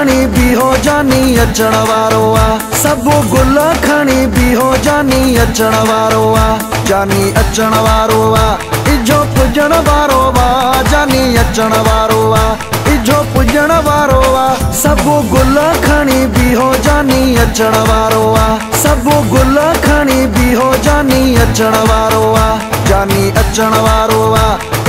खणी बीहो जानी अचण वारो आ। सब गुल खणी बीहो जानी अचण वारो आ। जानी अचण वारो आ इजो पुजण वारो आ। जानी अचण वारो आ इजो पुजण वारो आ। सब गुल खणी बीहो जानी अचण वारो आ। सब गुल खणी बीहो जानी अचण वारो आ। जानी अचण वारो आ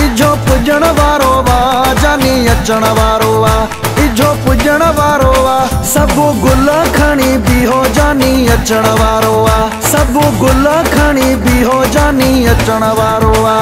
इजो पुजण वारो आ। जानी अचण वारो आ इजो पुजण वारो आ। सब गुल खणी बीहो जानी अचण वारो आ। सब गुल खणी बीहो जानी अचण वारो आ।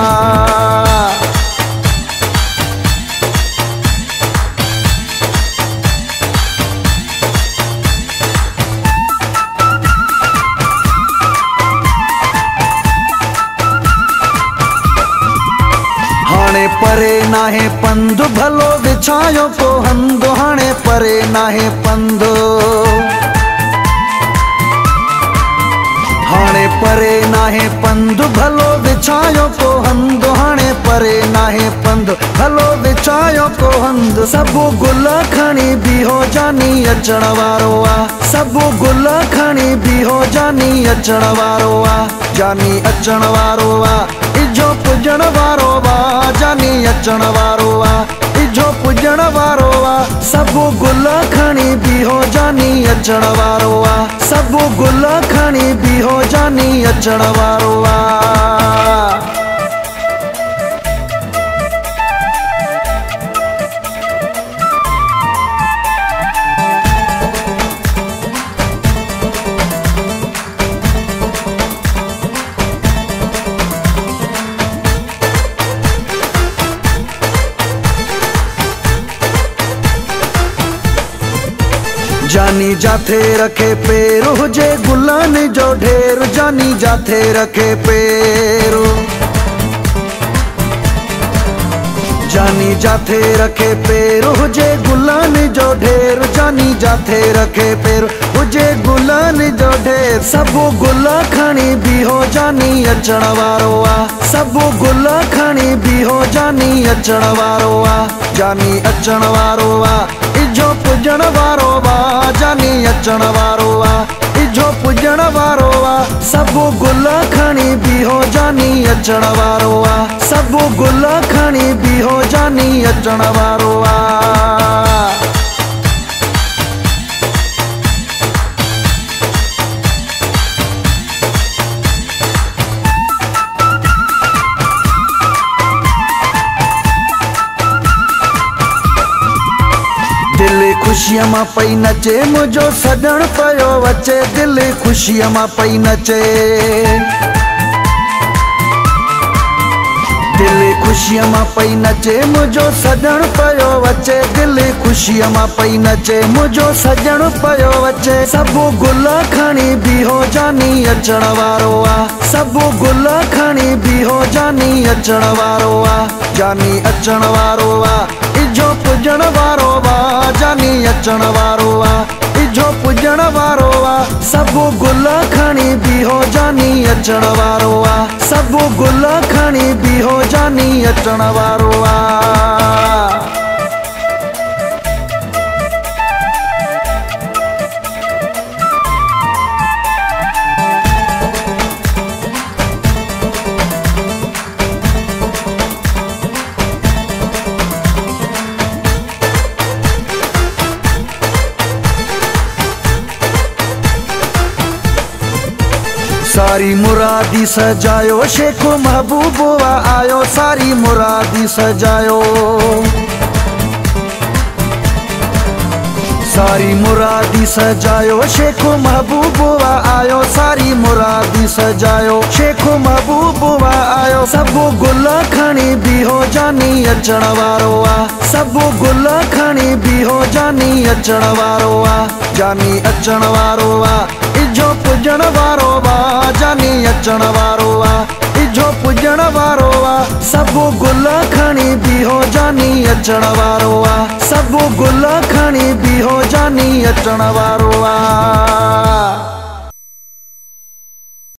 हाणे परे नाहे पंध भलो विछायो को हंध। हाणे परे नाहे पंध। हाणे परे नाहे पंध भलो विछायो को हंध। हाणे परे नाहे पंध भलो विछायो को हंध। सब गुल खणी बीहो जानी अचण वारो आ। सब गुल खणी बीहो जानी अचण वारो आ। जानी अचण वारो आ इजो पुजण वारो आ। जानी अचण वारो आ इजो पुजण वारो आ। सब गुल खणी बीहो जानी अचण वारो आ। सब गुल खणी बीहो जानी अचण वारो आ। जानी जाथे रखे पेर हुजे गुलान जो ढेर। जानी जाथे रखे पेर। जानी जाथे रखे पेर हुजे गुलान जो ढेर। जानी जाथे रखे पेर हुजे गुलान जो ढेर। सब गुल खणी बीहो जानी अचण वारो आ। सब गुल खणी बीहो जानी अचण वारो आ। जानी अचण वारो आ इजो पुजण वारो आ। जानी अचण वारो आ इजो पुजण वारो आ। सब गुल खणी बीहो जानी अचण वारो आ। सब गुल खणी बीहो जानी अचण वारो आ। दिल खुशियां मां पई नचे मुझो सजण पयो वचे। दिल खुशियां मां पई नचे। दिल खुशियां मां पई नचे मुझो सजण पयो वचे। दिल खुशियां मां पई नचे मुझो सजण पयो वचे। सब गुल खणी बीहो जानी अचण वारो आ। सब गुल खणी बीहो जानी अचण वारो आ। जानी अचण वारो आ इजो पुजण वारो आ। जानी अचण वारो आ इजो पुजण वारो आ। सब गुल खणी बीहो जानी अचण वारो आ। सब गुल खणी बीहो जानी अचण वारो आ। सारी मुरादी सजायो शेख महबूबा आयो। सारी मुरादी सजायो। सारी मुरादी सजायो शेख महबूबा आयो। सारी मुरादी सजायो शेख महबूबा आयो। सब गुल खणी बीहो जानी अचण वारो आ। सब गुल खणी बीहो जानी अचण वारो आ। जानी अचण वारो आ इजो पुजण वारो आ। जानी अचण वारो आ इजो पुजण वारो आ। सब गुल खणी बीहो जानी अचण वारो आ। सब गुल खणी बीहो जानी अचण वारो आ।